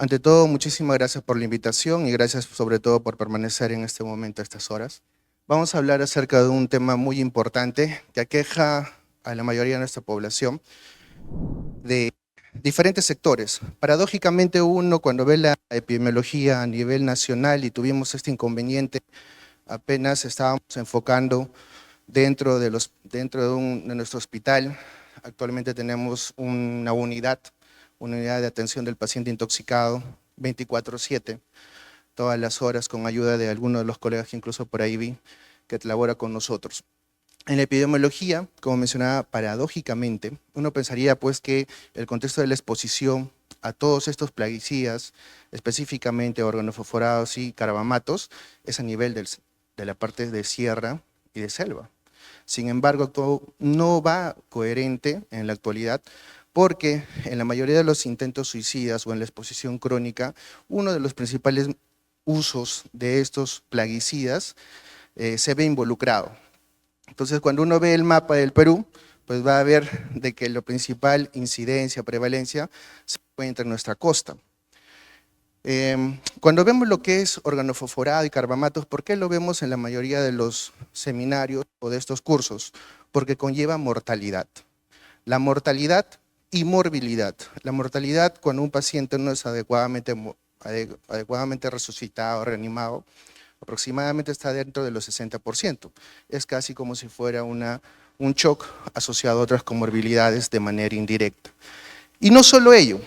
Ante todo, muchísimas gracias por la invitación y gracias sobre todo por permanecer en este momento a estas horas. Vamos a hablar acerca de un tema muy importante que aqueja a la mayoría de nuestra población de diferentes sectores. Paradójicamente uno, cuando ve la epidemiología a nivel nacional y tuvimos este inconveniente, apenas estábamos enfocando dentro de nuestro hospital. Actualmente tenemos una unidad de atención del paciente intoxicado 24/7, todas las horas, con ayuda de algunos de los colegas que incluso por ahí vi que labora con nosotros. En la epidemiología, como mencionaba, paradójicamente, uno pensaría pues que el contexto de la exposición a todos estos plaguicidas, específicamente organofosforados y carbamatos, es a nivel de la parte de sierra y de selva. Sin embargo, todo no va coherente en la actualidad, porque en la mayoría de los intentos suicidas o en la exposición crónica, uno de los principales usos de estos plaguicidas se ve involucrado. Entonces, cuando uno ve el mapa del Perú, pues va a ver de que la principal incidencia, prevalencia, se encuentra en nuestra costa. Cuando vemos lo que es organofosforado y carbamatos, ¿por qué lo vemos en la mayoría de los seminarios o de estos cursos? Porque conlleva mortalidad. La mortalidad y morbilidad. La mortalidad, cuando un paciente no es adecuadamente resucitado, reanimado, aproximadamente está dentro de los 60%. Es casi como si fuera un shock asociado a otras comorbilidades de manera indirecta. Y no solo ello,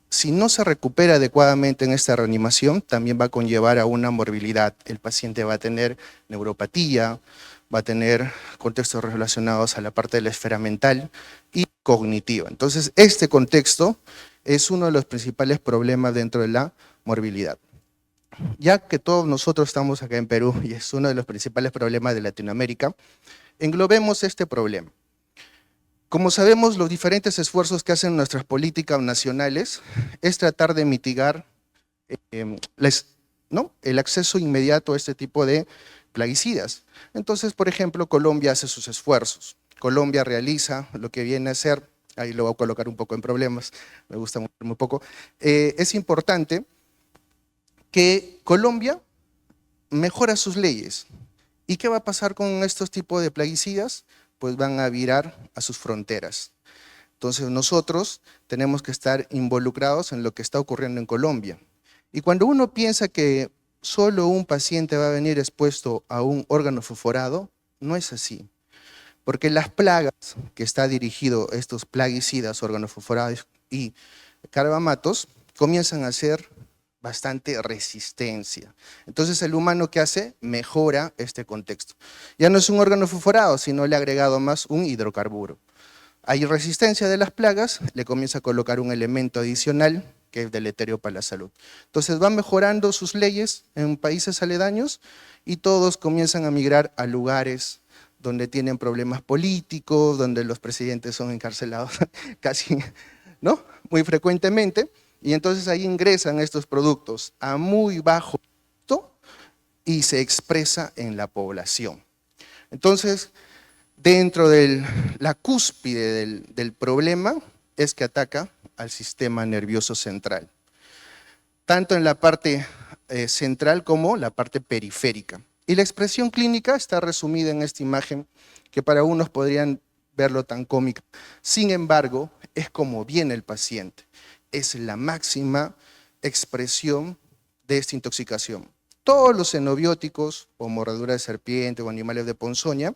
si no se recupera adecuadamente en esta reanimación, también va a conllevar a una morbilidad. El paciente va a tener neuropatía, va a tener contextos relacionados a la parte de la esfera mental y cognitiva. Entonces, este contexto es uno de los principales problemas dentro de la morbilidad. Ya que todos nosotros estamos acá en Perú y es uno de los principales problemas de Latinoamérica, englobemos este problema. Como sabemos, los diferentes esfuerzos que hacen nuestras políticas nacionales es tratar de mitigar el acceso inmediato a este tipo de plaguicidas. Entonces, por ejemplo, Colombia hace sus esfuerzos. Colombia realiza lo que viene a ser, ahí lo voy a colocar un poco en problemas, me gusta muy poco, es importante que Colombia mejora sus leyes. ¿Y qué va a pasar con estos tipos de plaguicidas? Pues van a virar a sus fronteras. Entonces nosotros tenemos que estar involucrados en lo que está ocurriendo en Colombia. Y cuando uno piensa que solo un paciente va a venir expuesto a un órgano fosforado, no es así. Porque las plagas que está dirigido estos plaguicidas, organofosforados y carbamatos, comienzan a ser bastante resistencia. Entonces el humano, ¿qué hace? Mejora este contexto. Ya no es un órgano fosforado, sino le ha agregado más un hidrocarburo. Hay resistencia de las plagas, le comienza a colocar un elemento adicional que es deleterio para la salud. Entonces van mejorando sus leyes en países aledaños y todos comienzan a migrar a lugares donde tienen problemas políticos, donde los presidentes son encarcelados casi, ¿no?, muy frecuentemente. Y entonces ahí ingresan estos productos a muy bajo costo y se expresa en la población. Entonces, dentro de la cúspide del problema es que ataca al sistema nervioso central, tanto en la parte central como la parte periférica. Y la expresión clínica está resumida en esta imagen que para unos podrían verlo tan cómica. Sin embargo, es como viene el paciente. Es la máxima expresión de esta intoxicación. Todos los xenobióticos, o mordedura de serpiente o animales de ponzoña,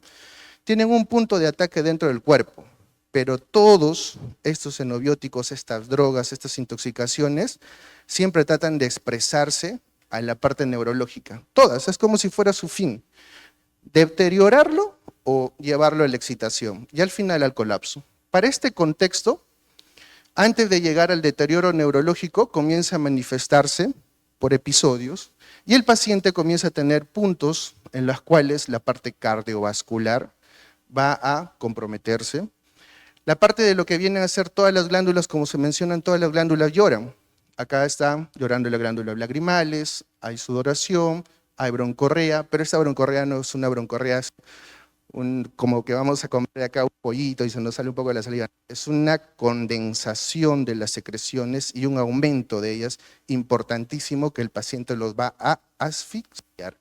tienen un punto de ataque dentro del cuerpo, pero todos estos xenobióticos, estas drogas, estas intoxicaciones, siempre tratan de expresarse a la parte neurológica. Todas, es como si fuera su fin, deteriorarlo o llevarlo a la excitación y al final al colapso. Para este contexto, antes de llegar al deterioro neurológico, comienza a manifestarse por episodios y el paciente comienza a tener puntos en los cuales la parte cardiovascular va a comprometerse. La parte de lo que vienen a ser todas las glándulas, como se mencionan, todas las glándulas lloran. Acá está llorando las glándulas lagrimales, hay sudoración, hay broncorrea, pero esta broncorrea no es una broncorrea como que vamos a comer acá un pollito y se nos sale un poco de la saliva. Es una condensación de las secreciones y un aumento de ellas importantísimo que el paciente los va a asfixiar.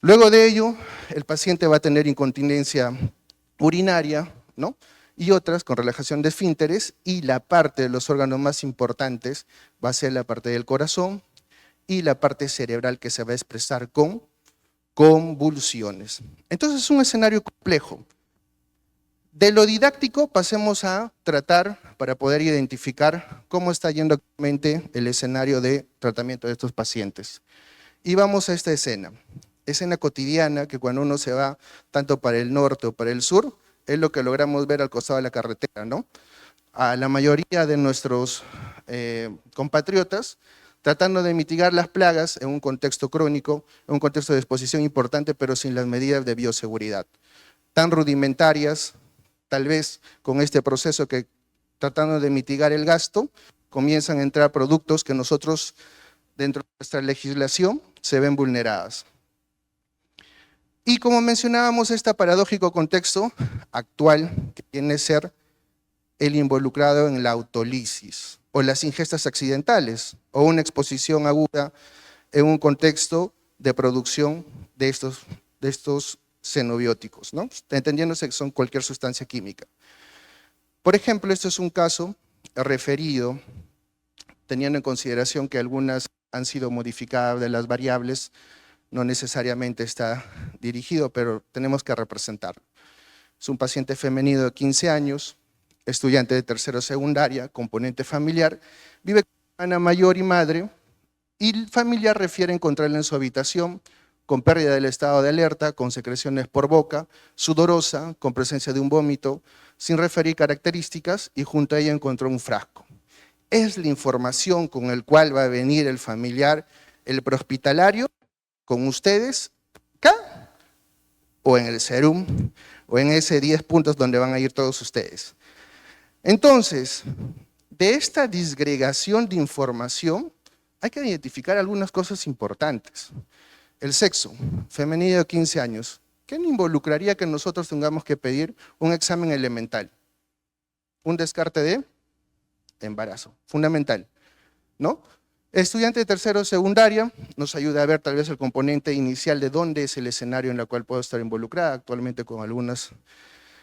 Luego de ello, el paciente va a tener incontinencia urinaria, ¿no? Y otras con relajación de esfínteres, y la parte de los órganos más importantes va a ser la parte del corazón y la parte cerebral que se va a expresar con convulsiones. Entonces es un escenario complejo. De lo didáctico pasemos a tratar para poder identificar cómo está yendo actualmente el escenario de tratamiento de estos pacientes. Y vamos a esta escena cotidiana que cuando uno se va tanto para el norte o para el sur, es lo que logramos ver al costado de la carretera, ¿no? A la mayoría de nuestros compatriotas tratando de mitigar las plagas en un contexto crónico, en un contexto de exposición importante, pero sin las medidas de bioseguridad. Tan rudimentarias, tal vez con este proceso que tratando de mitigar el gasto, comienzan a entrar productos que nosotros, dentro de nuestra legislación, se ven vulneradas. Y como mencionábamos, este paradójico contexto actual que viene a ser el involucrado en la autólisis o las ingestas accidentales o una exposición aguda en un contexto de producción de estos xenobióticos, ¿no? Entendiéndose que son cualquier sustancia química. Por ejemplo, esto es un caso referido, teniendo en consideración que algunas han sido modificadas de las variables, no necesariamente está dirigido, pero tenemos que representarlo. Es un paciente femenino de 15 años, estudiante de tercero secundaria, componente familiar, vive con hermana mayor y madre, y el familiar refiere encontrarla en su habitación, con pérdida del estado de alerta, con secreciones por boca, sudorosa, con presencia de un vómito, sin referir características, y junto a ella encontró un frasco. Es la información con la cual va a venir el familiar, el prehospitalario, con ustedes, acá, o en el serum, o en ese 10 puntos donde van a ir todos ustedes. Entonces, de esta disgregación de información, hay que identificar algunas cosas importantes. El sexo, femenino de 15 años, ¿qué involucraría que nosotros tengamos que pedir un examen elemental? Un descarte de embarazo, fundamental, ¿no? Estudiante de tercero secundaria, nos ayuda a ver tal vez el componente inicial de dónde es el escenario en el cual puedo estar involucrada, actualmente con algunos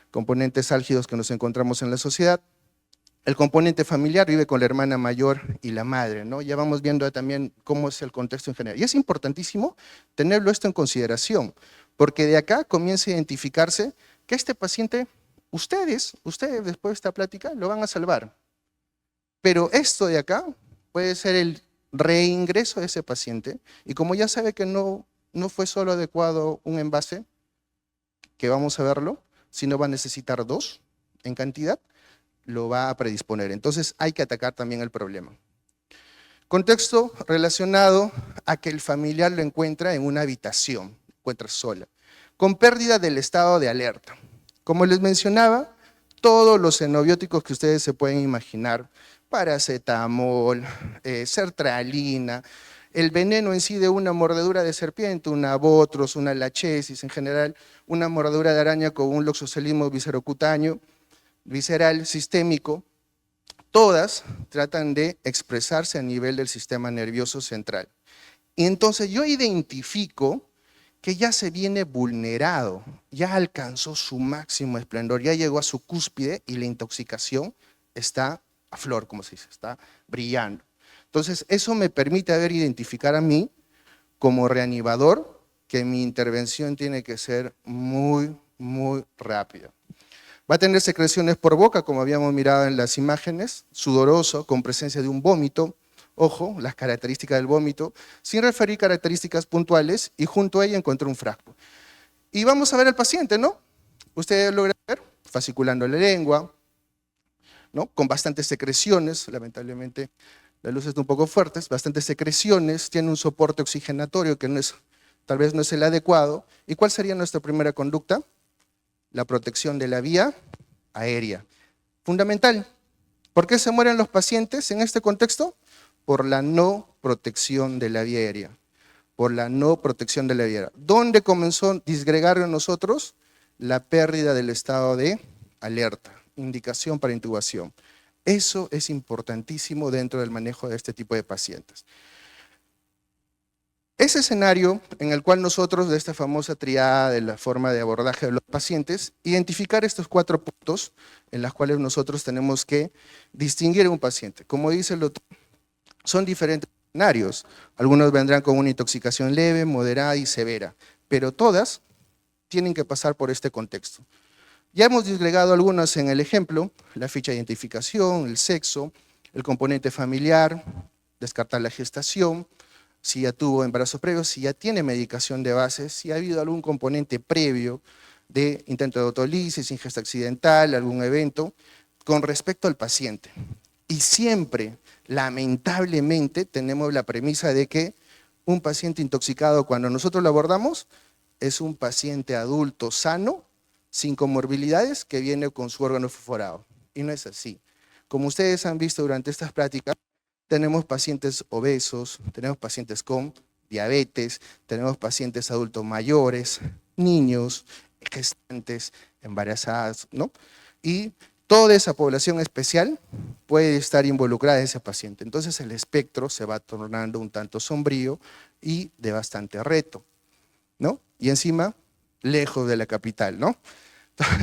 componentes álgidos que nos encontramos en la sociedad. El componente familiar vive con la hermana mayor y la madre, ¿no? Ya vamos viendo también cómo es el contexto en general. Y es importantísimo tenerlo esto en consideración, porque de acá comienza a identificarse que este paciente, ustedes después de esta plática, lo van a salvar. Pero esto de acá puede ser el reingreso de ese paciente, y como ya sabe que no fue solo adecuado un envase, que vamos a verlo, sino va a necesitar 2 en cantidad, lo va a predisponer. Entonces hay que atacar también el problema. Contexto relacionado a que el familiar lo encuentra en una habitación, encuentra sola, con pérdida del estado de alerta. Como les mencionaba, todos los xenobióticos que ustedes se pueden imaginar, paracetamol, sertralina, el veneno en sí de una mordedura de serpiente, una botros, una lachesis, en general, una mordedura de araña con un loxocelismo viscerocutáneo, visceral, sistémico, todas tratan de expresarse a nivel del sistema nervioso central. Y entonces yo identifico que ya se viene vulnerado, ya alcanzó su máximo esplendor, ya llegó a su cúspide y la intoxicación está a flor, como se dice, está brillando. Entonces eso me permite identificar a mí como reanimador que mi intervención tiene que ser muy, muy rápida. Va a tener secreciones por boca, como habíamos mirado en las imágenes, sudoroso, con presencia de un vómito, ojo, las características del vómito, sin referir características puntuales, y junto a ella encontré un frasco. Y vamos a ver al paciente, ¿no? Ustedes logran ver, fasciculando la lengua, ¿no? Con bastantes secreciones, lamentablemente la luz está un poco fuerte, bastantes secreciones, tiene un soporte oxigenatorio que tal vez no es el adecuado. ¿Y cuál sería nuestra primera conducta? La protección de la vía aérea. Fundamental. ¿Por qué se mueren los pacientes en este contexto? Por la no protección de la vía aérea. Por la no protección de la vía aérea. ¿Dónde comenzó a disgregar en nosotros? la pérdida del estado de alerta, indicación para intubación. Eso es importantísimo dentro del manejo de este tipo de pacientes. Ese escenario en el cual nosotros, de esta famosa triada de la forma de abordaje de los pacientes, identificar estos 4 puntos en los cuales nosotros tenemos que distinguir a un paciente. Como dice el doctor, son diferentes escenarios. Algunos vendrán con una intoxicación leve, moderada y severa, pero todas tienen que pasar por este contexto. Ya hemos disgregado algunas en el ejemplo: la ficha de identificación, el sexo, el componente familiar, descartar la gestación, si ya tuvo embarazo previo, si ya tiene medicación de base, si ha habido algún componente previo de intento de autolisis, ingesta accidental, algún evento, con respecto al paciente. Y siempre, lamentablemente, tenemos la premisa de que un paciente intoxicado, cuando nosotros lo abordamos, es un paciente adulto sano, sin comorbilidades, que viene con su órgano fosforado. Y no es así. Como ustedes han visto durante estas pláticas, tenemos pacientes obesos, tenemos pacientes con diabetes, tenemos pacientes adultos mayores, niños, gestantes, embarazadas, ¿no? Y toda esa población especial puede estar involucrada en ese paciente. Entonces el espectro se va tornando un tanto sombrío y de bastante reto, ¿no? Y encima, lejos de la capital, ¿no?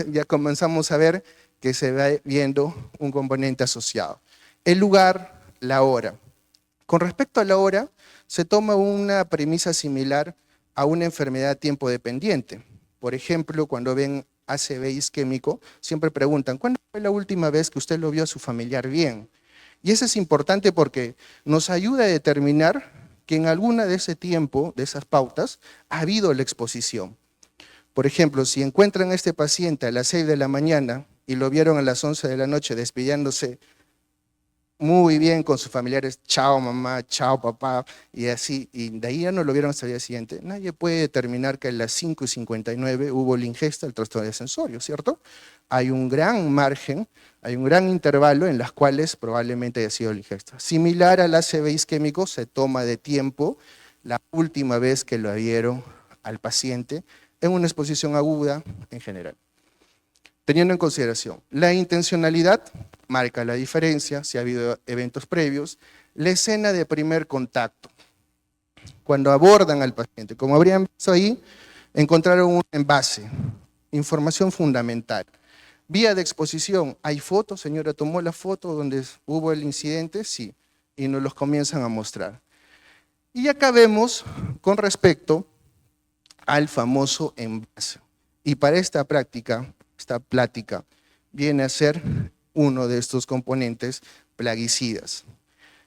Ya comenzamos a ver que se va viendo un componente asociado. El lugar, la hora. Con respecto a la hora, se toma una premisa similar a una enfermedad tiempo dependiente. Por ejemplo, cuando ven ACV isquémico, siempre preguntan: ¿cuándo fue la última vez que usted lo vio a su familiar bien? Y eso es importante porque nos ayuda a determinar que en alguna de ese tiempo, de esas pautas, ha habido la exposición. Por ejemplo, si encuentran a este paciente a las 6 de la mañana y lo vieron a las 11 de la noche despidiéndose muy bien con sus familiares, chao mamá, chao papá, y así, y de ahí ya no lo vieron hasta el día siguiente, nadie puede determinar que a las 5:59 hubo la ingesta del trastorno de sensorio, ¿cierto? Hay un gran margen, hay un gran intervalo en las cuales probablemente haya sido la ingesta. Similar al ACV isquémico, se toma de tiempo la última vez que lo vieron al paciente en una exposición aguda en general. Teniendo en consideración la intencionalidad, marca la diferencia, si ha habido eventos previos, la escena de primer contacto, cuando abordan al paciente. Como habrían visto ahí, encontraron un envase, información fundamental. Vía de exposición, ¿hay fotos? Señora, ¿tomó la foto donde hubo el incidente? Sí, y nos los comienzan a mostrar. Y acá vemos con respecto al famoso envase. Y para esta práctica, esta plática, viene a ser uno de estos componentes plaguicidas.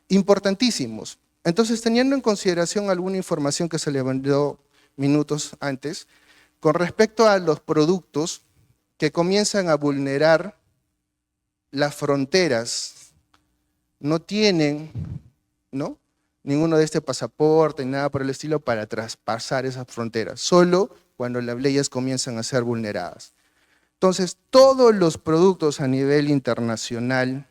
Importantísimos. Entonces, teniendo en consideración alguna información que se le mandó minutos antes, con respecto a los productos que comienzan a vulnerar las fronteras, no tienen, ¿no?, ninguno de este pasaporte, ni nada por el estilo para traspasar esas fronteras, solo cuando las leyes comienzan a ser vulneradas. Entonces, todos los productos a nivel internacional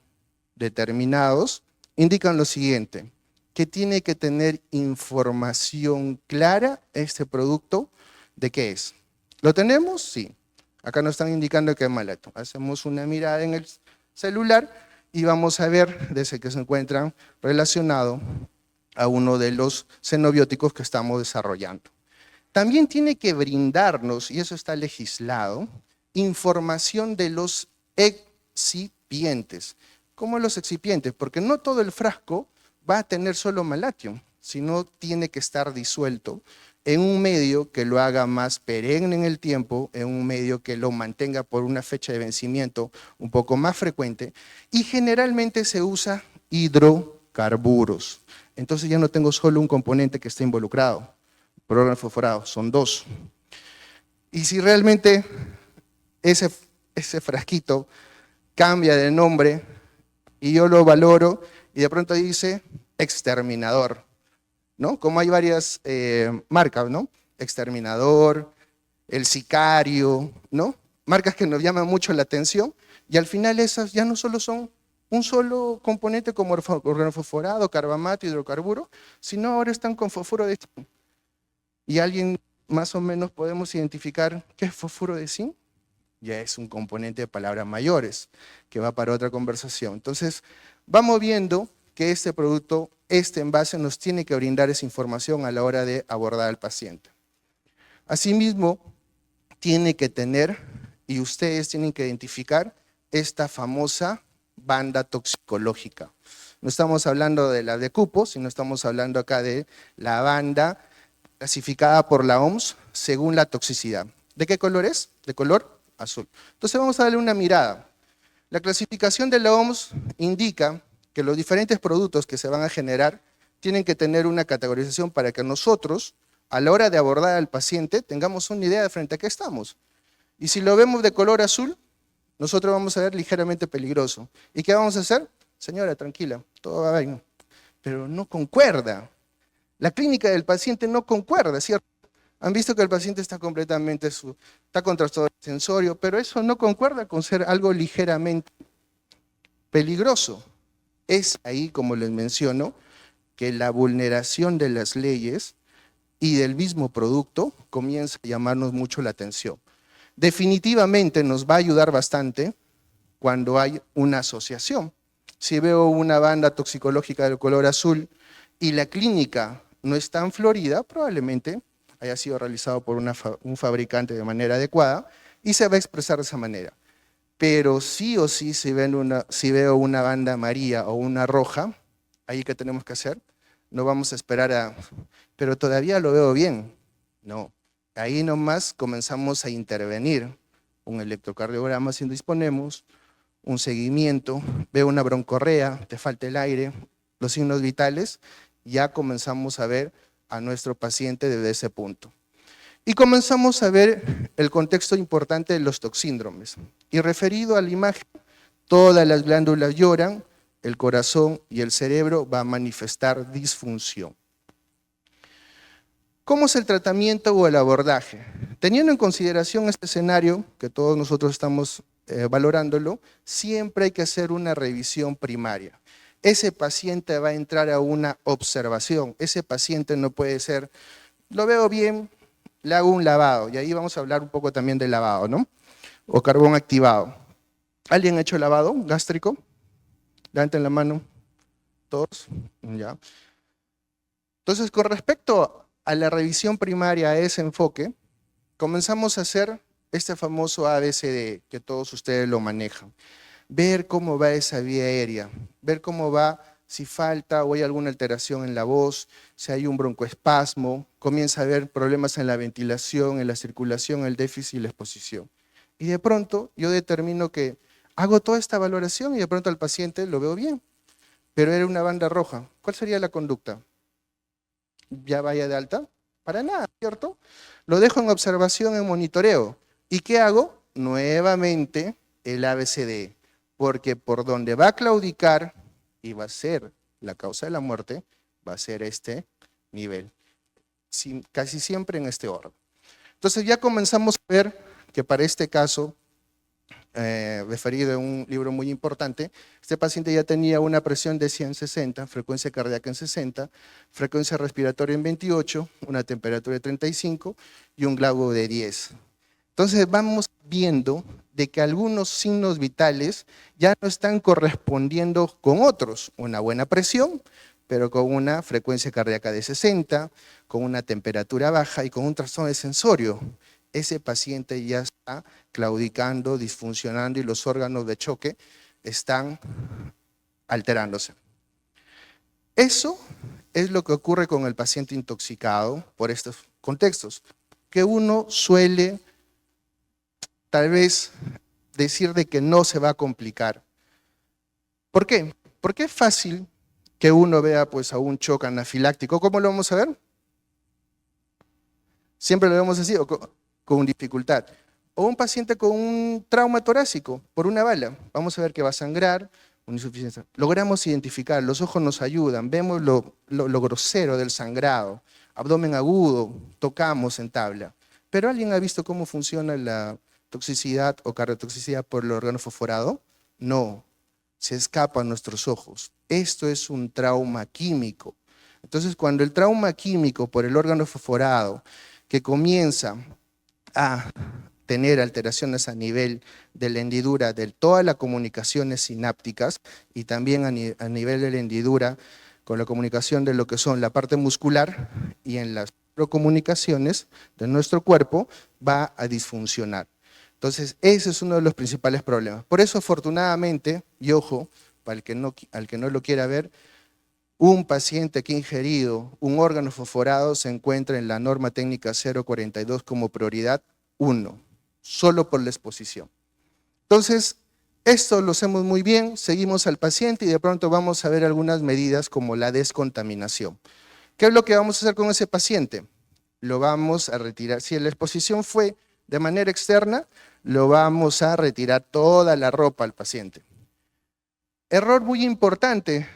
determinados indican lo siguiente: que tiene que tener información clara este producto de qué es. ¿Lo tenemos? Sí. Acá nos están indicando que es malato. Hacemos una mirada en el celular y vamos a ver desde que se encuentran relacionado a uno de los xenobióticos que estamos desarrollando. También tiene que brindarnos, y eso está legislado, información de los excipientes. ¿Cómo los excipientes? Porque no todo el frasco va a tener solo malatium, sino tiene que estar disuelto en un medio que lo haga más perenne en el tiempo, en un medio que lo mantenga por una fecha de vencimiento un poco más frecuente, y generalmente se usa hidrocarburos. Entonces ya no tengo solo un componente que está involucrado, por órgano fosforado, son 2. Y si realmente ese frasquito cambia de nombre y yo lo valoro y de pronto dice exterminador, ¿no? Como hay varias marcas, ¿no? Exterminador, el sicario, ¿no? Marcas que nos llaman mucho la atención y al final esas ya no solo son un solo componente como órgano fosforado, carbamato, hidrocarburo, sino ahora están con fosfuro de zinc. ¿Y alguien más o menos podemos identificar qué es fosfuro de zinc? ya es un componente de palabras mayores, que va para otra conversación. Entonces, vamos viendo que este producto, este envase, nos tiene que brindar esa información a la hora de abordar al paciente. Asimismo, tiene que tener, y ustedes tienen que identificar, esta famosa banda toxicológica. No estamos hablando de la de cupo, sino estamos hablando acá de la banda clasificada por la OMS según la toxicidad. ¿De qué color es? De color azul. Entonces vamos a darle una mirada. La clasificación de la OMS indica que los diferentes productos que se van a generar tienen que tener una categorización para que nosotros, a la hora de abordar al paciente, tengamos una idea de frente a qué estamos. Y si lo vemos de color azul, nosotros vamos a ver ligeramente peligroso. ¿Y qué vamos a hacer? Señora, tranquila, todo va bien. Pero no concuerda. La clínica del paciente no concuerda, ¿cierto? Han visto que el paciente está completamente, está con trastorno sensorio, pero eso no concuerda con ser algo ligeramente peligroso. Es ahí, como les menciono, que la vulneración de las leyes y del mismo producto comienza a llamarnos mucho la atención. Definitivamente nos va a ayudar bastante cuando hay una asociación. Si veo una banda toxicológica del color azul y la clínica no está en Florida, probablemente haya sido realizado por un fabricante de manera adecuada y se va a expresar de esa manera. Pero sí o sí, si veo una banda amarilla o una roja, ¿ahí qué tenemos que hacer? No vamos a esperar a, pero todavía lo veo bien. No, ahí nomás comenzamos a intervenir. Un electrocardiograma si disponemos, un seguimiento, veo una broncorrea, te falta el aire, los signos vitales, ya comenzamos a ver a nuestro paciente desde ese punto. Y comenzamos a ver el contexto importante de los toxíndromes. Y referido a la imagen, todas las glándulas lloran, el corazón y el cerebro va a manifestar disfunción. ¿Cómo es el tratamiento o el abordaje? Teniendo en consideración este escenario, que todos nosotros estamos valorándolo, siempre hay que hacer una revisión primaria. Ese paciente va a entrar a una observación, ese paciente no puede ser, lo veo bien, le hago un lavado, y ahí vamos a hablar un poco también del lavado, ¿no? O carbón activado. ¿Alguien ha hecho lavado gástrico? Levanten la mano, todos, ya. Entonces, con respecto a la revisión primaria, a ese enfoque, comenzamos a hacer este famoso ABCD, que todos ustedes lo manejan. Ver cómo va esa vía aérea, ver cómo va, si falta o hay alguna alteración en la voz, si hay un broncoespasmo, comienza a haber problemas en la ventilación, en la circulación, el déficit y la exposición. Y de pronto yo determino que hago toda esta valoración y de pronto al paciente lo veo bien, pero era una banda roja. ¿Cuál sería la conducta? ¿Ya vaya de alta? Para nada, ¿cierto? Lo dejo en observación, en monitoreo. ¿Y qué hago? Nuevamente el ABCD, porque por donde va a claudicar y va a ser la causa de la muerte, va a ser este nivel, casi siempre en este orden. Entonces ya comenzamos a ver que para este caso, referido en un libro muy importante, este paciente ya tenía una presión de 160, frecuencia cardíaca en 60, frecuencia respiratoria en 28, una temperatura de 35 y un glauco de 10. Entonces vamos viendo de que algunos signos vitales ya no están correspondiendo con otros, una buena presión, pero con una frecuencia cardíaca de 60, con una temperatura baja y con un trastorno de sensorio. Ese paciente ya está claudicando, disfuncionando y los órganos de choque están alterándose. Eso es lo que ocurre con el paciente intoxicado por estos contextos, que uno suele tal vez decir de que no se va a complicar. ¿Por qué? Porque es fácil que uno vea pues a un shock anafiláctico. ¿Cómo lo vamos a ver? Siempre lo vemos así, o con dificultad. O un paciente con un trauma torácico por una bala. Vamos a ver que va a sangrar, una insuficiencia. Logramos identificar, los ojos nos ayudan, vemos lo grosero del sangrado, abdomen agudo, tocamos en tabla. Pero ¿alguien ha visto cómo funciona la toxicidad o cardiotoxicidad por el órgano fosforado? No, se escapa a nuestros ojos. Esto es un trauma químico. Entonces, cuando el trauma químico por el órgano fosforado, que comienza a tener alteraciones a nivel de la hendidura de todas las comunicaciones sinápticas y también a nivel de la hendidura con la comunicación de lo que son la parte muscular y en las comunicaciones de nuestro cuerpo va a disfuncionar. Entonces, ese es uno de los principales problemas. Por eso, afortunadamente, y ojo, para al que no lo quiera ver, un paciente que ha ingerido un órgano fosforado se encuentra en la norma técnica 042 como prioridad 1, solo por la exposición. Entonces, esto lo hacemos muy bien, seguimos al paciente y de pronto vamos a ver algunas medidas como la descontaminación. ¿Qué es lo que vamos a hacer con ese paciente? Lo vamos a retirar. Si la exposición fue de manera externa, lo vamos a retirar toda la ropa al paciente. Error muy importante,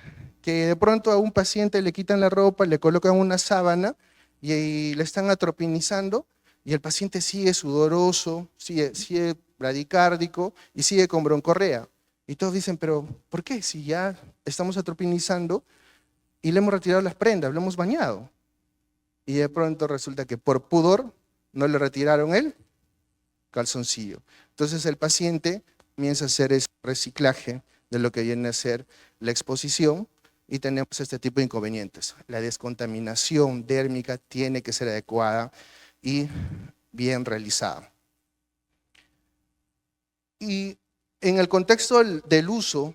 que de pronto a un paciente le quitan la ropa, le colocan una sábana y le están atropinizando y el paciente sigue sudoroso, sigue bradicárdico y sigue con broncorrea. Y todos dicen, pero ¿por qué? Si ya estamos atropinizando y le hemos retirado las prendas, lo hemos bañado. Y de pronto resulta que por pudor no le retiraron el calzoncillo. Entonces el paciente comienza a hacer ese reciclaje de lo que viene a ser la exposición y tenemos este tipo de inconvenientes. La descontaminación dérmica tiene que ser adecuada y bien realizada. Y en el contexto del uso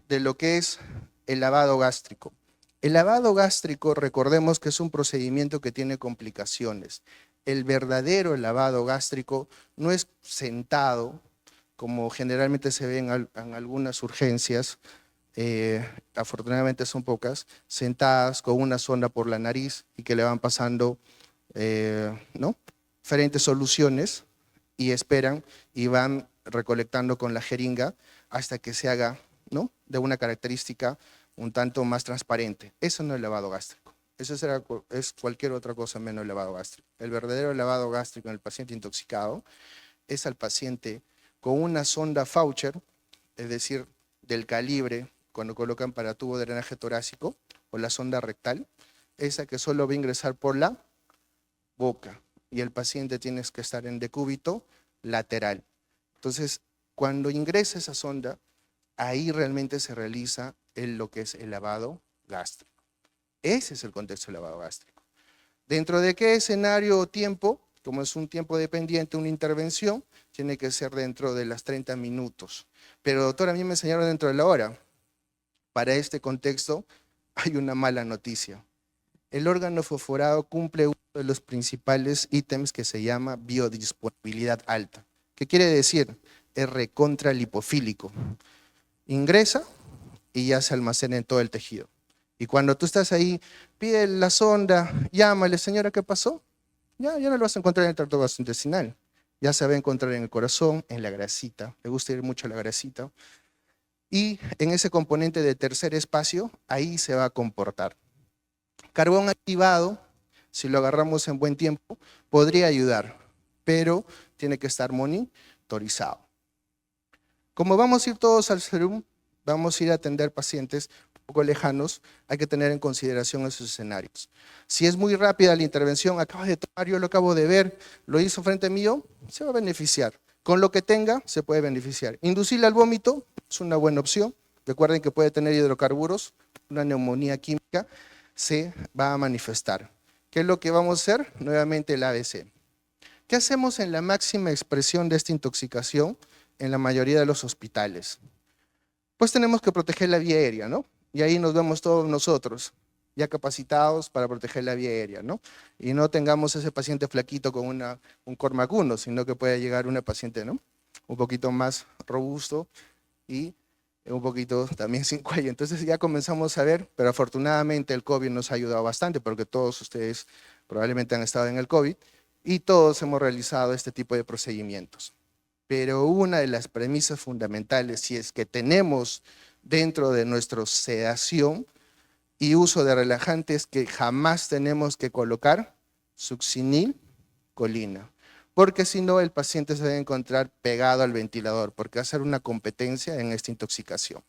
de lo que es el lavado gástrico. El lavado gástrico, recordemos que es un procedimiento que tiene complicaciones. El verdadero lavado gástrico no es sentado, como generalmente se ve en algunas urgencias, afortunadamente son pocas, sentadas con una sonda por la nariz y que le van pasando ¿no? diferentes soluciones y esperan y van recolectando con la jeringa hasta que se haga, ¿no? de una característica un tanto más transparente. Eso no es lavado gástrico. Eso es cualquier otra cosa menos lavado gástrico. El verdadero lavado gástrico en el paciente intoxicado es al paciente con una sonda Faucher, es decir, del calibre cuando colocan para tubo de drenaje torácico, o la sonda rectal, esa que solo va a ingresar por la boca, y el paciente tiene que estar en decúbito lateral. Entonces, cuando ingresa esa sonda, ahí realmente se realiza lo que es el lavado gástrico. Ese es el contexto del lavado gástrico. ¿Dentro de qué escenario o tiempo? Como es un tiempo dependiente, una intervención, tiene que ser dentro de las 30 minutos. Pero doctor, a mí me enseñaron dentro de la hora. Para este contexto hay una mala noticia. El órgano fosforado cumple uno de los principales ítems que se llama biodisponibilidad alta. ¿Qué quiere decir? Es recontra lipofílico. Ingresa y ya se almacena en todo el tejido. Y cuando tú estás ahí, pide la sonda, llámale, señora, ¿qué pasó? Ya no lo vas a encontrar en el tracto gastrointestinal. Ya se va a encontrar en el corazón, en la grasita. Le gusta ir mucho la grasita. Y en ese componente de tercer espacio, ahí se va a comportar. Carbón activado, si lo agarramos en buen tiempo, podría ayudar, pero tiene que estar monitorizado. Como vamos a ir todos al serum, vamos a ir a atender pacientes un poco lejanos, hay que tener en consideración esos escenarios. Si es muy rápida la intervención, acabas de tomar, yo lo acabo de ver, lo hizo frente mío, se va a beneficiar. Con lo que tenga, se puede beneficiar. Inducirle al vómito es una buena opción. Recuerden que puede tener hidrocarburos, una neumonía química se va a manifestar. ¿Qué es lo que vamos a hacer? Nuevamente el ABC. ¿Qué hacemos en la máxima expresión de esta intoxicación en la mayoría de los hospitales? Pues tenemos que proteger la vía aérea, ¿no? Y ahí nos vemos todos nosotros, ya capacitados para proteger la vía aérea, ¿no? Y no tengamos ese paciente flaquito con un Cormac 1, sino que puede llegar una paciente, ¿no? Un poquito más robusto y un poquito también sin cuello. Entonces ya comenzamos a ver, pero afortunadamente el COVID nos ha ayudado bastante, porque todos ustedes probablemente han estado en el COVID y todos hemos realizado este tipo de procedimientos. Pero una de las premisas fundamentales, si es que tenemos dentro de nuestra sedación y uso de relajantes, que jamás tenemos que colocar succinilcolina, porque si no el paciente se debe encontrar pegado al ventilador, porque va a ser una competencia en esta intoxicación.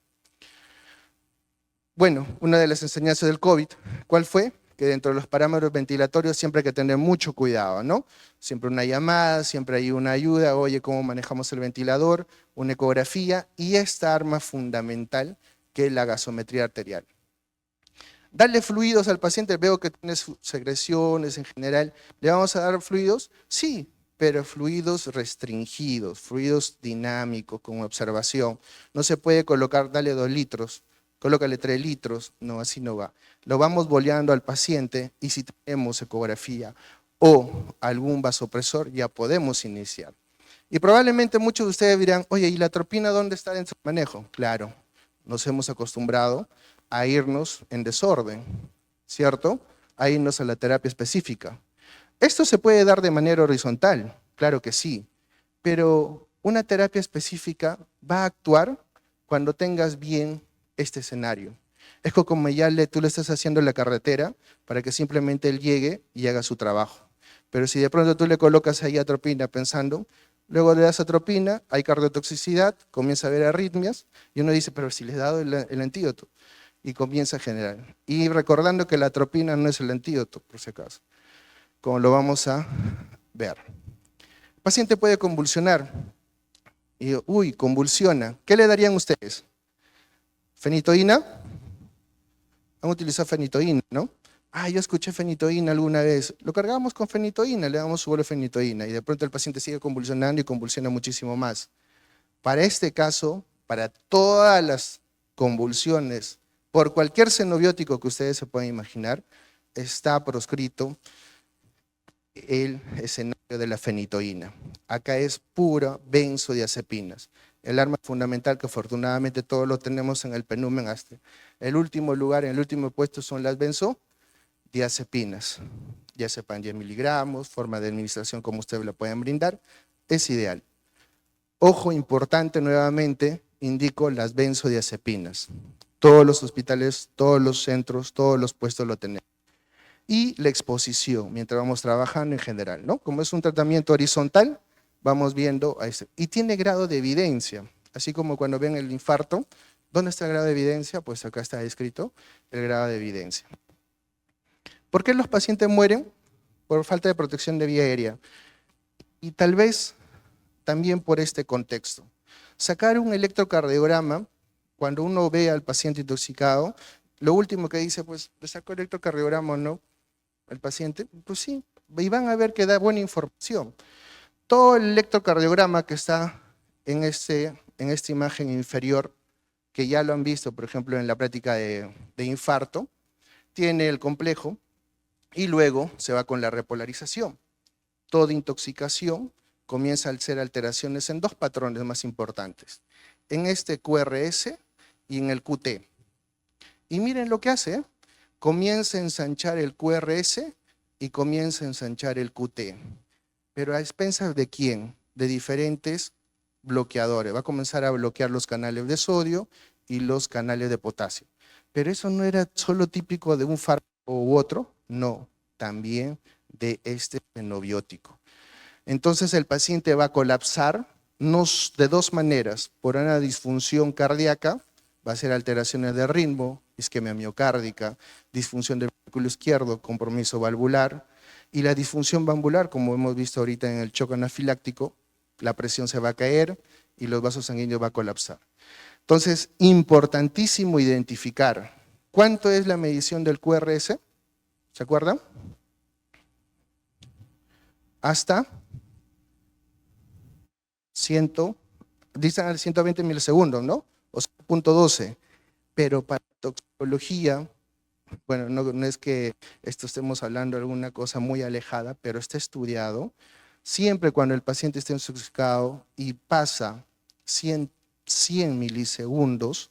Bueno, una de las enseñanzas del COVID, ¿cuál fue? que dentro de los parámetros ventilatorios siempre hay que tener mucho cuidado, ¿no? Siempre una llamada, siempre hay una ayuda, oye, ¿cómo manejamos el ventilador? Una ecografía y esta arma fundamental que es la gasometría arterial. Darle fluidos al paciente, veo que tiene secreciones en general, ¿le vamos a dar fluidos? Sí, pero fluidos restringidos, fluidos dinámicos, con observación. No se puede colocar, dale 2 litros, colócale 3 litros, no, así no va. Lo vamos boleando al paciente y si tenemos ecografía o algún vasopresor, ya podemos iniciar. Y probablemente muchos de ustedes dirán, oye, ¿y la atropina dónde está en su manejo? Claro, nos hemos acostumbrado a irnos en desorden, ¿cierto? A irnos a la terapia específica. Esto se puede dar de manera horizontal, claro que sí, pero una terapia específica va a actuar cuando tengas bien este escenario. Es como tú le estás haciendo la carretera para que simplemente él llegue y haga su trabajo. Pero si de pronto tú le colocas ahí atropina pensando, luego le das atropina, hay cardiotoxicidad, comienza a haber arritmias, y uno dice, pero si le he dado el antídoto, y comienza a generar. Y recordando que la atropina no es el antídoto, por si acaso, como lo vamos a ver. El paciente puede convulsionar, y uy, convulsiona. ¿Qué le darían ustedes? ¿Fenitoína? Han utilizado fenitoína, ¿no? Ah, yo escuché fenitoína alguna vez. Lo cargamos con fenitoína, le damos su bolo de fenitoína y de pronto el paciente sigue convulsionando y convulsiona muchísimo más. Para este caso, para todas las convulsiones, por cualquier xenobiótico que ustedes se puedan imaginar, está proscrito el escenario de la fenitoína. Acá es pura benzodiazepinas. El arma fundamental que afortunadamente todos lo tenemos en el penumen hasta el último lugar, en el último puesto son las benzodiazepinas. Ya sepan 10 miligramos, forma de administración como ustedes la pueden brindar, es ideal. Ojo importante nuevamente, indico las benzodiazepinas. Todos los hospitales, todos los centros, todos los puestos lo tenemos. Y la exposición, mientras vamos trabajando en general, ¿no? Como es un tratamiento horizontal, vamos viendo a este. Y tiene grado de evidencia, así como cuando ven el infarto, ¿dónde está el grado de evidencia? Pues acá está escrito el grado de evidencia. ¿Por qué los pacientes mueren? Por falta de protección de vía aérea. Y tal vez también por este contexto. Sacar un electrocardiograma, cuando uno ve al paciente intoxicado, lo último que dice, pues, ¿le sacó el electrocardiograma o no? El paciente, pues sí, y van a ver que da buena información. Todo el electrocardiograma que está en esta imagen inferior, que ya lo han visto, por ejemplo, en la práctica de infarto, tiene el complejo y luego se va con la repolarización. Toda intoxicación comienza a ser alteraciones en 2 patrones más importantes, en este QRS y en el QT. Y miren lo que hace, comienza a ensanchar el QRS y comienza a ensanchar el QT. Pero a expensas ¿de quién? De diferentes bloqueadores. Va a comenzar a bloquear los canales de sodio y los canales de potasio. Pero eso no era solo típico de un fármaco u otro, no, también de este xenobiótico. Entonces el paciente va a colapsar de 2 maneras, por una disfunción cardíaca, va a ser alteraciones de ritmo, isquemia miocárdica, disfunción del ventrículo izquierdo, compromiso valvular, y la disfunción valvular, como hemos visto ahorita en el shock anafiláctico, la presión se va a caer y los vasos sanguíneos va a colapsar. Entonces, importantísimo identificar cuánto es la medición del QRS, ¿se acuerdan? Hasta 120 milisegundos, ¿no? O sea, 0.12. Pero para toxicología, bueno, no es que esto estemos hablando de alguna cosa muy alejada, pero está estudiado. Siempre cuando el paciente está intoxicado y pasa 100 milisegundos,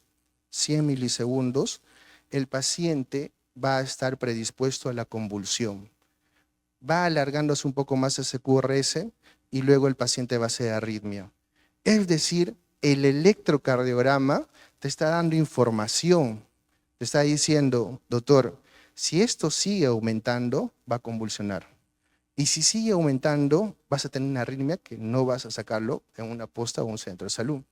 el paciente va a estar predispuesto a la convulsión. Va alargándose un poco más ese QRS y luego el paciente va a hacer arritmia. Es decir, el electrocardiograma te está dando información, te está diciendo, doctor, si esto sigue aumentando, va a convulsionar. Y si sigue aumentando, vas a tener una arritmia que no vas a sacarlo en una posta o un centro de salud.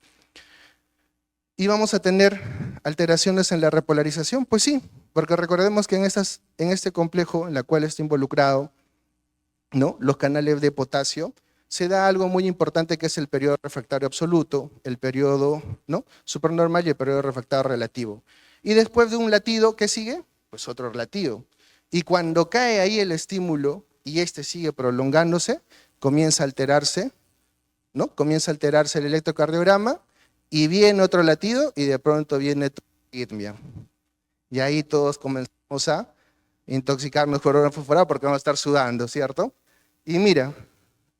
¿Y vamos a tener alteraciones en la repolarización? Pues sí, Porque recordemos que en este complejo en la cual está involucrado, ¿no?, los canales de potasio, se da algo muy importante que es el periodo refractario absoluto, el periodo, ¿no?, supernormal y el periodo refractario relativo. Y después de un latido, ¿qué sigue? Pues otro latido. Y cuando cae ahí el estímulo y este sigue prolongándose, comienza a alterarse, ¿no?, comienza a alterarse el electrocardiograma y viene otro latido y de pronto viene tu arritmia. Y ahí todos comenzamos a intoxicarnos por hora fosforada porque vamos a estar sudando, ¿cierto? Y mira,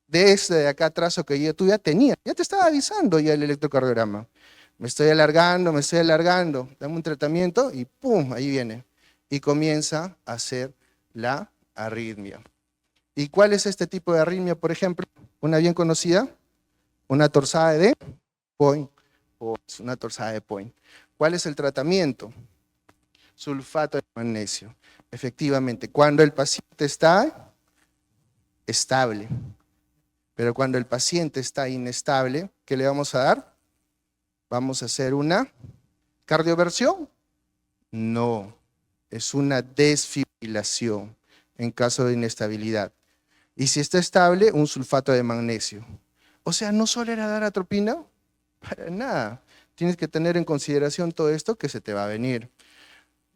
de este de acá atrás que tú ya tenías, ya te estaba avisando ya el electrocardiograma. Me estoy alargando, dame un tratamiento y ¡pum!, ahí viene. Y comienza a hacer la arritmia. ¿Y cuál es este tipo de arritmia, por ejemplo? Una bien conocida, una torsada de Point, o una torsada de Point. ¿Cuál es el tratamiento? Sulfato de magnesio. Efectivamente, cuando el paciente está estable, pero cuando el paciente está inestable, ¿qué le vamos a dar? ¿Vamos a hacer una cardioversión? No, es una desfibrilación en caso de inestabilidad. Y si está estable, un sulfato de magnesio. O sea, no solo era dar atropina, para nada. Tienes que tener en consideración todo esto que se te va a venir.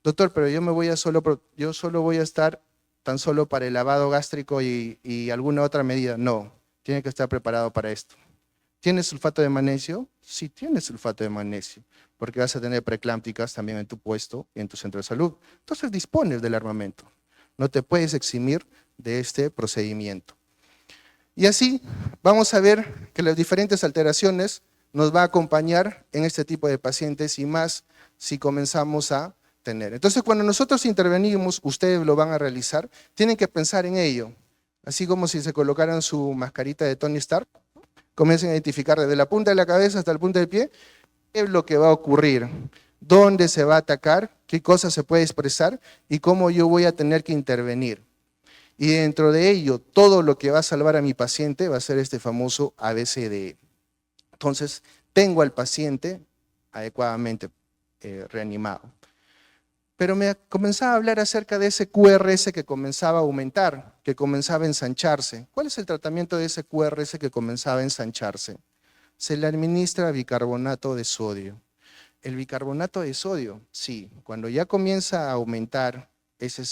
Doctor, pero yo solo voy a estar tan solo para el lavado gástrico y alguna otra medida. No, tiene que estar preparado para esto. ¿Tienes sulfato de magnesio? Sí, tienes sulfato de magnesio, porque vas a tener preeclámpticas también en tu puesto y en tu centro de salud. Entonces dispones del armamento. No te puedes eximir de este procedimiento. Y así vamos a ver que las diferentes alteraciones nos va a acompañar en este tipo de pacientes y más si comenzamos a tener. Entonces, cuando nosotros intervenimos, ustedes lo van a realizar, tienen que pensar en ello. Así como si se colocaran su mascarita de Tony Stark, comiencen a identificar desde la punta de la cabeza hasta el punta del pie, qué es lo que va a ocurrir, dónde se va a atacar, qué cosa se puede expresar y cómo yo voy a tener que intervenir. Y dentro de ello, todo lo que va a salvar a mi paciente va a ser este famoso ABCDE. Entonces, tengo al paciente adecuadamente reanimado. Pero me comenzaba a hablar acerca de ese QRS que comenzaba a aumentar, que comenzaba a ensancharse. ¿Cuál es el tratamiento de ese QRS que comenzaba a ensancharse? Se le administra bicarbonato de sodio. El bicarbonato de sodio, sí, cuando ya comienza a aumentar ese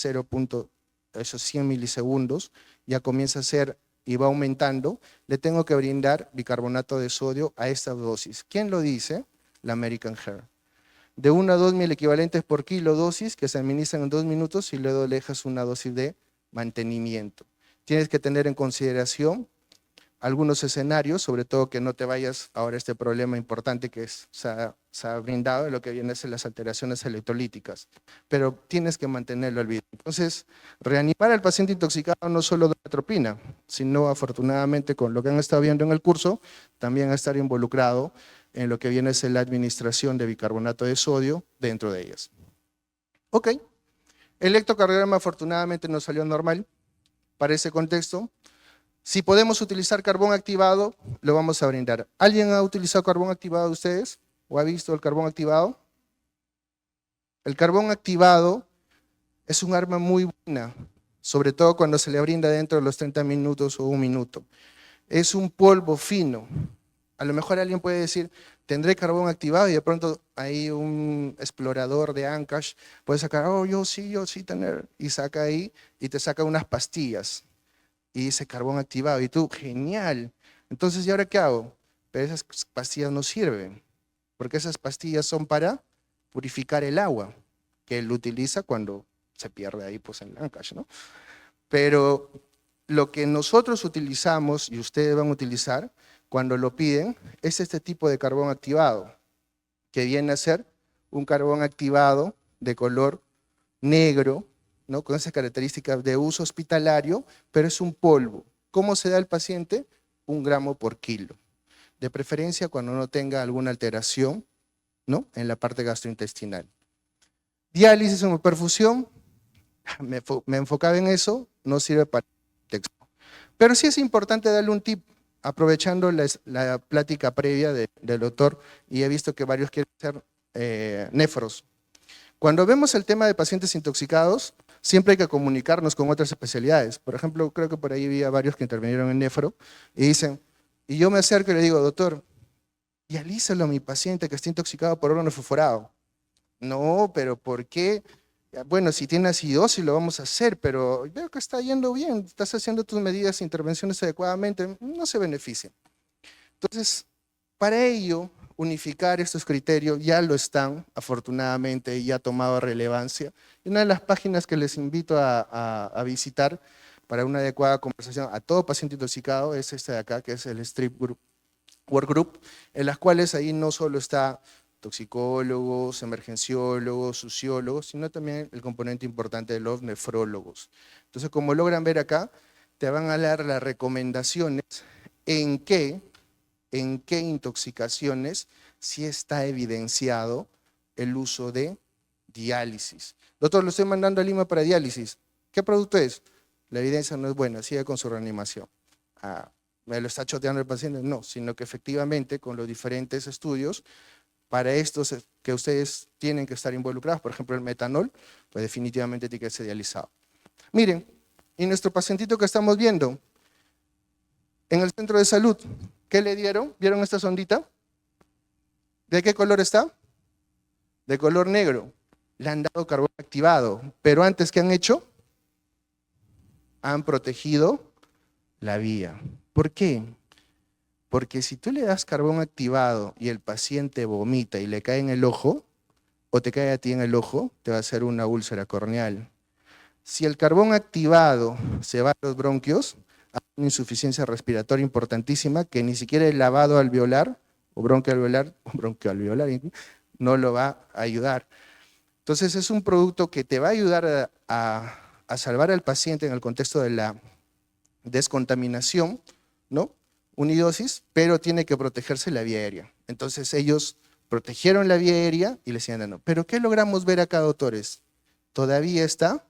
esos 100 milisegundos, ya comienza a ser y va aumentando, le tengo que brindar bicarbonato de sodio a esta dosis. ¿Quién lo dice? La American Heart. De 1 a 2 mil equivalentes por kilo dosis que se administran en 2 minutos y luego le dejas una dosis de mantenimiento. Tienes que tener en consideración algunos escenarios, sobre todo que no te vayas ahora a este problema importante que se ha brindado, lo que viene a ser las alteraciones electrolíticas, pero tienes que mantenerlo al vida. Entonces, reanimar al paciente intoxicado no solo de atropina, sino afortunadamente con lo que han estado viendo en el curso, también a estar involucrado en lo que viene a ser la administración de bicarbonato de sodio dentro de ellas. Ok, el electrocardiograma afortunadamente nos salió normal para ese contexto. Si podemos utilizar carbón activado, lo vamos a brindar. ¿Alguien ha utilizado carbón activado de ustedes? ¿O ha visto el carbón activado? El carbón activado es un arma muy buena, sobre todo cuando se le brinda dentro de los 30 minutos o 1 minuto. Es un polvo fino. A lo mejor alguien puede decir, tendré carbón activado y de pronto ahí un explorador de Ancash puede sacar, oh, yo sí tener, y saca ahí y te saca unas pastillas. Y dice carbón activado, y tú, genial. Entonces, ¿y ahora qué hago? Pero esas pastillas no sirven, porque esas pastillas son para purificar el agua, que él utiliza cuando se pierde ahí pues en Ancash, ¿no? Pero lo que nosotros utilizamos, y ustedes van a utilizar, cuando lo piden, es este tipo de carbón activado, que viene a ser un carbón activado de color negro, ¿no?, con esas características de uso hospitalario, pero es un polvo. ¿Cómo se da al paciente? 1 gramo por kilo. De preferencia cuando no tenga alguna alteración, ¿no?, en la parte gastrointestinal. Diálisis o perfusión, me enfocaba en eso, no sirve para texto. Pero sí es importante darle un tip, aprovechando la plática previa del doctor, y he visto que varios quieren ser néfros. Cuando vemos el tema de pacientes intoxicados, siempre hay que comunicarnos con otras especialidades. Por ejemplo, creo que por ahí había varios que intervinieron en nefro y dicen, y yo me acerco y le digo, doctor, dialízalo a mi paciente que está intoxicado por órgano fosforado. No, pero ¿por qué? Bueno, si tiene acidosis lo vamos a hacer, pero veo que está yendo bien, estás haciendo tus medidas e intervenciones adecuadamente, no se beneficia. Entonces, para ello, unificar estos criterios ya lo están, afortunadamente, y ya ha tomado relevancia. Y una de las páginas que les invito a visitar para una adecuada conversación a todo paciente intoxicado es esta de acá, que es el Strip Group, Workgroup, en las cuales ahí no solo está toxicólogos, emergenciólogos, sociólogos, sino también el componente importante de los nefrólogos. Entonces, como logran ver acá, te van a dar las recomendaciones en qué intoxicaciones sí está evidenciado el uso de diálisis. Doctor, lo estoy mandando a Lima para diálisis. ¿Qué producto es? La evidencia no es buena, sigue con su reanimación. ¿Me lo está choteando el paciente? No, sino que efectivamente con los diferentes estudios, para estos que ustedes tienen que estar involucrados, por ejemplo el metanol, pues definitivamente tiene que ser dializado. Miren, y nuestro pacientito que estamos viendo, en el centro de salud, ¿qué le dieron? ¿Vieron esta sondita? ¿De qué color está? De color negro. Le han dado carbón activado, pero antes, ¿qué han hecho? Han protegido la vía. ¿Por qué? Porque si tú le das carbón activado y el paciente vomita y le cae en el ojo, o te cae a ti en el ojo, te va a hacer una úlcera corneal. Si el carbón activado se va a los bronquios, hay una insuficiencia respiratoria importantísima que ni siquiera el lavado alveolar o bronquioalveolar no lo va a ayudar. Entonces es un producto que te va a ayudar a salvar al paciente en el contexto de la descontaminación, ¿no? Unidosis, pero tiene que protegerse la vía aérea. Entonces ellos protegieron la vía aérea y le decían no. Pero ¿qué logramos ver acá, doctores? Todavía está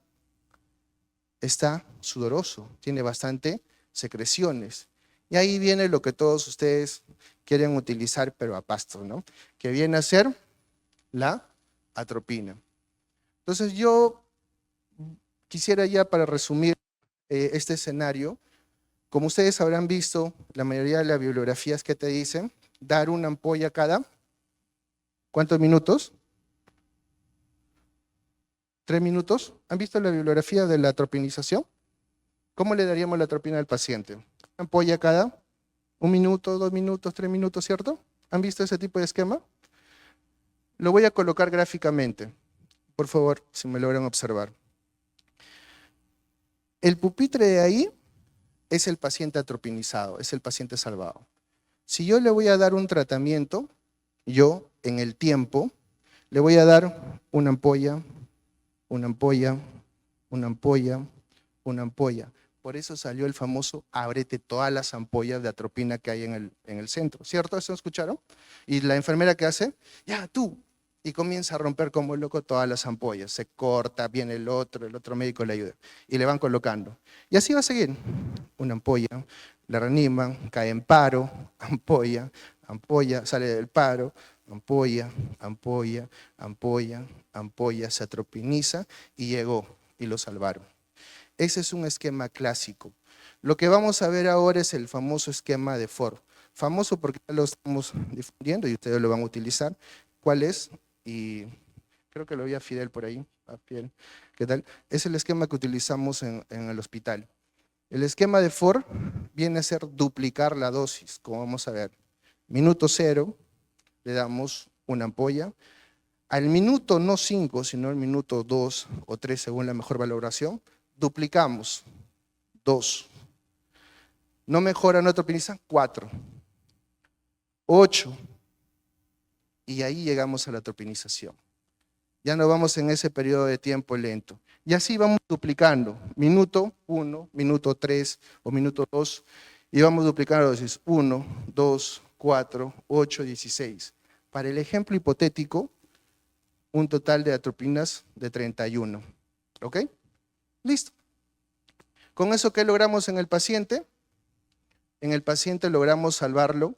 sudoroso, tiene bastante secreciones. Y ahí viene lo que todos ustedes quieren utilizar, pero a pasto, ¿no? Que viene a ser la atropina. Entonces yo quisiera ya para resumir este escenario, como ustedes habrán visto, la mayoría de las bibliografías que te dicen, dar una ampolla cada, ¿cuántos minutos? 3 minutos. ¿Han visto la bibliografía de la atropinización? ¿Cómo le daríamos la atropina al paciente? Una ampolla cada 1 minuto, 2 minutos, 3 minutos, ¿cierto? ¿Han visto ese tipo de esquema? Lo voy a colocar gráficamente. Por favor, si me logran observar. El pupitre de ahí es el paciente atropinizado, es el paciente salvado. Si yo le voy a dar un tratamiento, yo en el tiempo le voy a dar una ampolla, una ampolla, una ampolla, una ampolla. Por eso salió el famoso ábrete todas las ampollas de atropina que hay en el centro, ¿cierto? ¿Eso escucharon? Y la enfermera ¿qué hace? Ya, tú. Y comienza a romper como loco todas las ampollas. Se corta, viene el otro médico le ayuda. Y le van colocando. Y así va a seguir. Una ampolla, la reaniman, cae en paro, ampolla, ampolla, sale del paro, ampolla, ampolla, ampolla, ampolla, se atropiniza y llegó y lo salvaron. Ese es un esquema clásico. Lo que vamos a ver ahora es el famoso esquema de Ford. Famoso porque ya lo estamos difundiendo y ustedes lo van a utilizar. ¿Cuál es? Y creo que lo vi a Fidel por ahí. Fidel, ¿qué tal? Es el esquema que utilizamos en el hospital. El esquema de Ford viene a ser duplicar la dosis, como vamos a ver. Minuto 0, le damos una ampolla. Al minuto no 5, sino al minuto 2 o 3, según la mejor valoración, duplicamos 2. ¿No mejora, no atropiniza? 4. 8. Y ahí llegamos a la atropinización. Ya no vamos en ese periodo de tiempo lento. Y así vamos duplicando. Minuto 1, minuto 3 o minuto 2. Y vamos duplicando dosis 1, 2, 4, 8, 16. Para el ejemplo hipotético, un total de atropinas de 31. ¿Ok? Listo. ¿Con eso qué logramos en el paciente? En el paciente logramos salvarlo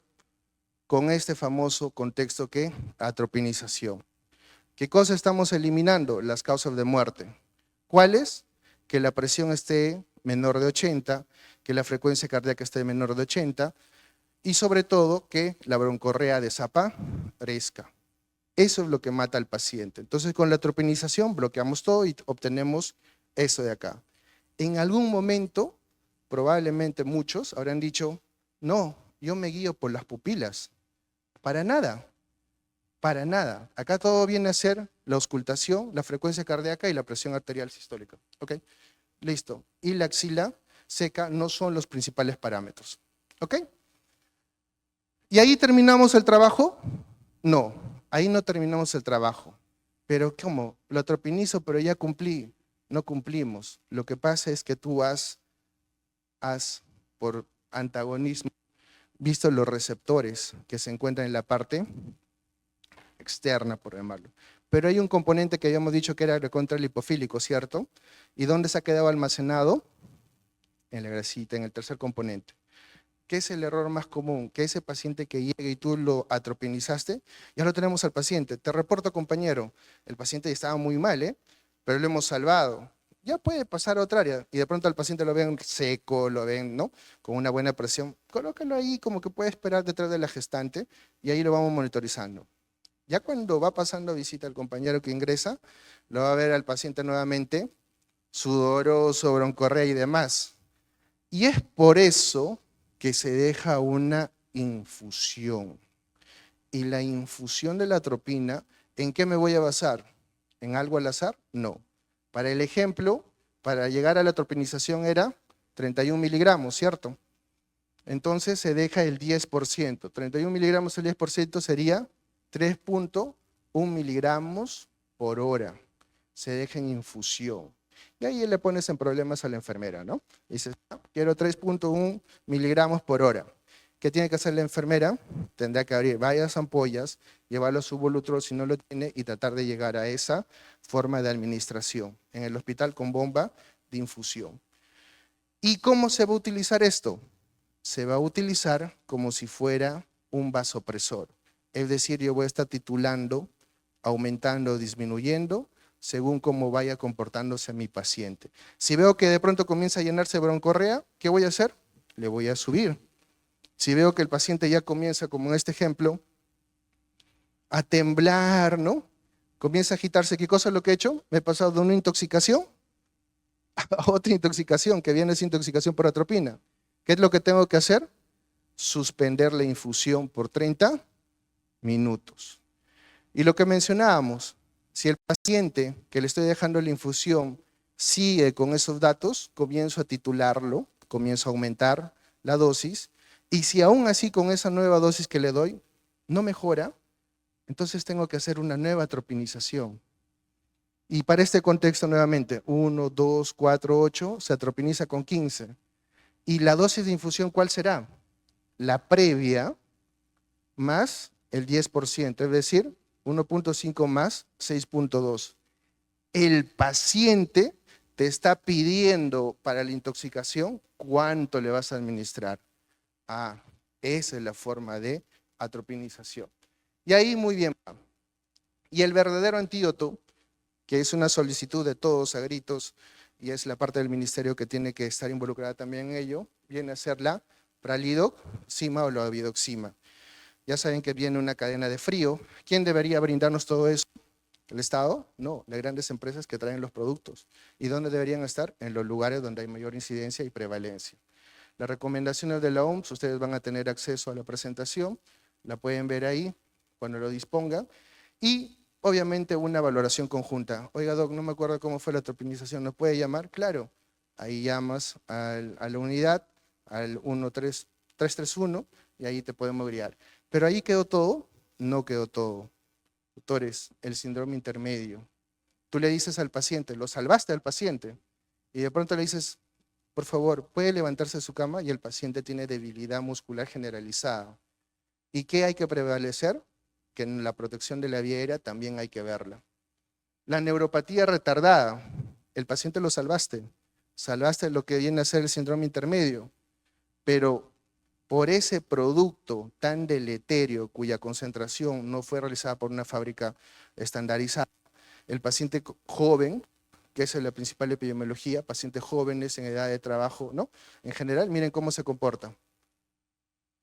con este famoso contexto que atropinización. ¿Qué cosa estamos eliminando? Las causas de muerte. ¿Cuáles? Que la presión esté menor de 80, que la frecuencia cardíaca esté menor de 80 y sobre todo que la broncorrea desaparezca. Eso es lo que mata al paciente. Entonces con la tropinización bloqueamos todo y obtenemos eso de acá. En algún momento, probablemente muchos habrán dicho, no, yo me guío por las pupilas. Para nada, para nada. Acá todo viene a ser la auscultación, la frecuencia cardíaca y la presión arterial sistólica. ¿Ok? Listo. Y la axila seca no son los principales parámetros. ¿Ok? ¿Y ahí terminamos el trabajo? No, ahí no terminamos el trabajo. Pero ¿cómo? Lo tropinizo, pero ya cumplí. No cumplimos. Lo que pasa es que tú has por antagonismo, visto los receptores que se encuentran en la parte externa, por llamarlo. Pero hay un componente que habíamos dicho que era recontra lipofílico, ¿cierto? ¿Y dónde se ha quedado almacenado? En la grasita, en el tercer componente. ¿Qué es el error más común? Que ese paciente que llega y tú lo atropinizaste, ya lo tenemos al paciente. Te reporto, compañero, el paciente estaba muy mal, pero lo hemos salvado. Ya puede pasar a otra área y de pronto al paciente lo ven seco, lo ven, ¿no?, con una buena presión. Colócalo ahí como que puede esperar detrás de la gestante y ahí lo vamos monitorizando. Ya cuando va pasando visita al compañero que ingresa, lo va a ver al paciente nuevamente sudoroso, broncorrea y demás. Y es por eso que se deja una infusión. Y la infusión de la atropina, ¿en qué me voy a basar? ¿En algo al azar? No. Para el ejemplo, para llegar a la atropinización era 31 miligramos, ¿cierto? Entonces se deja el 10%. 31 miligramos el 10% sería 3.1 miligramos por hora. Se deja en infusión. Y ahí le pones en problemas a la enfermera, ¿no? Dices, quiero 3.1 miligramos por hora. ¿Qué tiene que hacer la enfermera? Tendrá que abrir varias ampollas, llevarlo a su volutrol si no lo tiene y tratar de llegar a esa forma de administración. En el hospital con bomba de infusión. ¿Y cómo se va a utilizar esto? Se va a utilizar como si fuera un vasopresor. Es decir, yo voy a estar titulando, aumentando o disminuyendo, según cómo vaya comportándose mi paciente. Si veo que de pronto comienza a llenarse broncorrea, ¿qué voy a hacer? Le voy a subir. Si veo que el paciente ya comienza, como en este ejemplo, a temblar, ¿no? Comienza a agitarse, ¿qué cosa es lo que he hecho? Me he pasado de una intoxicación a otra intoxicación, que viene esa intoxicación por atropina. ¿Qué es lo que tengo que hacer? Suspender la infusión por 30 minutos. Y lo que mencionábamos, si el paciente que le estoy dejando la infusión sigue con esos datos, comienzo a titularlo, comienzo a aumentar la dosis, y si aún así con esa nueva dosis que le doy no mejora, entonces tengo que hacer una nueva atropinización. Y para este contexto nuevamente, 1, 2, 4, 8, se atropiniza con 15. ¿Y la dosis de infusión cuál será? La previa más el 10%, es decir, 1.5 más 6.2. El paciente te está pidiendo para la intoxicación cuánto le vas a administrar. Ah, esa es la forma de atropinización. Y ahí muy bien. Y el verdadero antídoto, que es una solicitud de todos a gritos, y es la parte del ministerio que tiene que estar involucrada también en ello, viene a ser la pralidoxima o la vidoxima. Ya saben que viene una cadena de frío. ¿Quién debería brindarnos todo eso? ¿El Estado? No, las grandes empresas que traen los productos. ¿Y dónde deberían estar? En los lugares donde hay mayor incidencia y prevalencia. Las recomendaciones de la OMS, ustedes van a tener acceso a la presentación, la pueden ver ahí cuando lo dispongan, y obviamente una valoración conjunta. Oiga, doc, no me acuerdo cómo fue la tropinización, ¿nos puede llamar? Claro, ahí llamas a la unidad, al 13331, y ahí te podemos guiar. Pero ahí quedó todo, no quedó todo. Doctores, el síndrome intermedio. Tú le dices al paciente, lo salvaste al paciente, y de pronto le dices, por favor, puede levantarse de su cama, y el paciente tiene debilidad muscular generalizada. ¿Y qué hay que prevalecer? Que en la protección de la vía aérea también hay que verla. La neuropatía retardada, el paciente lo salvaste lo que viene a ser el síndrome intermedio, pero por ese producto tan deleterio cuya concentración no fue realizada por una fábrica estandarizada, el paciente joven, que es la principal epidemiología, pacientes jóvenes en edad de trabajo, ¿no? En general, miren cómo se comporta.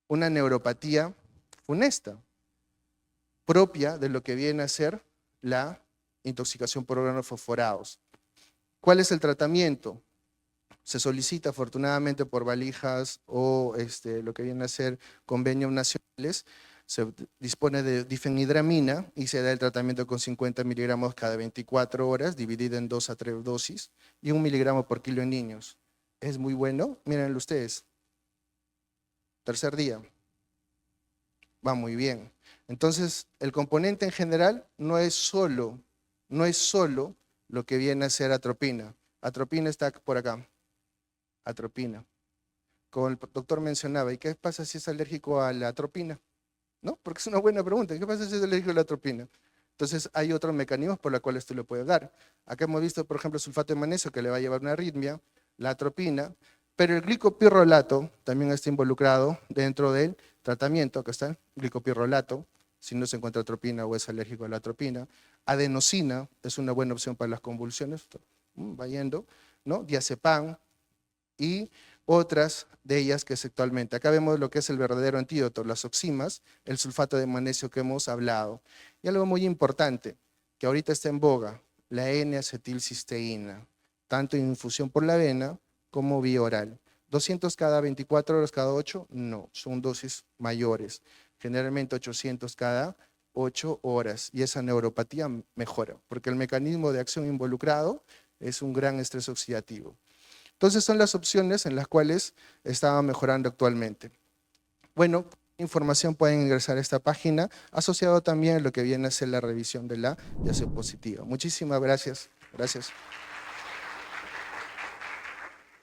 Una neuropatía funesta, propia de lo que viene a ser la intoxicación por órganos fosforados. ¿Cuál es el tratamiento? Se solicita afortunadamente por valijas o lo que viene a ser convenios nacionales, se dispone de difenhidramina y se da el tratamiento con 50 miligramos cada 24 horas, dividido en 2 a 3 dosis, y 1 miligramo por kilo en niños. Es muy bueno, mírenlo ustedes. Tercer día. Va muy bien. Entonces, el componente en general no es solo lo que viene a ser atropina. Atropina está por acá. Atropina. Como el doctor mencionaba, ¿y qué pasa si es alérgico a la atropina? ¿No? Porque es una buena pregunta. ¿Qué pasa si es alérgico a la atropina? Entonces, hay otros mecanismos por los cuales tú lo puedes dar. Acá hemos visto, por ejemplo, el sulfato de magnesio que le va a llevar una arritmia, la atropina, pero el glicopirrolato también está involucrado dentro del tratamiento. Acá está el glicopirrolato, si no se encuentra atropina o es alérgico a la atropina. Adenosina es una buena opción para las convulsiones, va yendo, ¿no? Diazepam y otras de ellas que es actualmente. Acá vemos lo que es el verdadero antídoto, las oximas, el sulfato de magnesio que hemos hablado. Y algo muy importante, que ahorita está en boga, la N-acetilcisteína, tanto en infusión por la vena como vía oral. 200 cada 24 horas, cada 8, no, son dosis mayores. Generalmente 800 cada 8 horas. Y esa neuropatía mejora, porque el mecanismo de acción involucrado es un gran estrés oxidativo. Entonces son las opciones en las cuales estaba mejorando actualmente. Bueno, información pueden ingresar a esta página, asociado también a lo que viene a ser la revisión de la diapositiva. Muchísimas gracias. Gracias.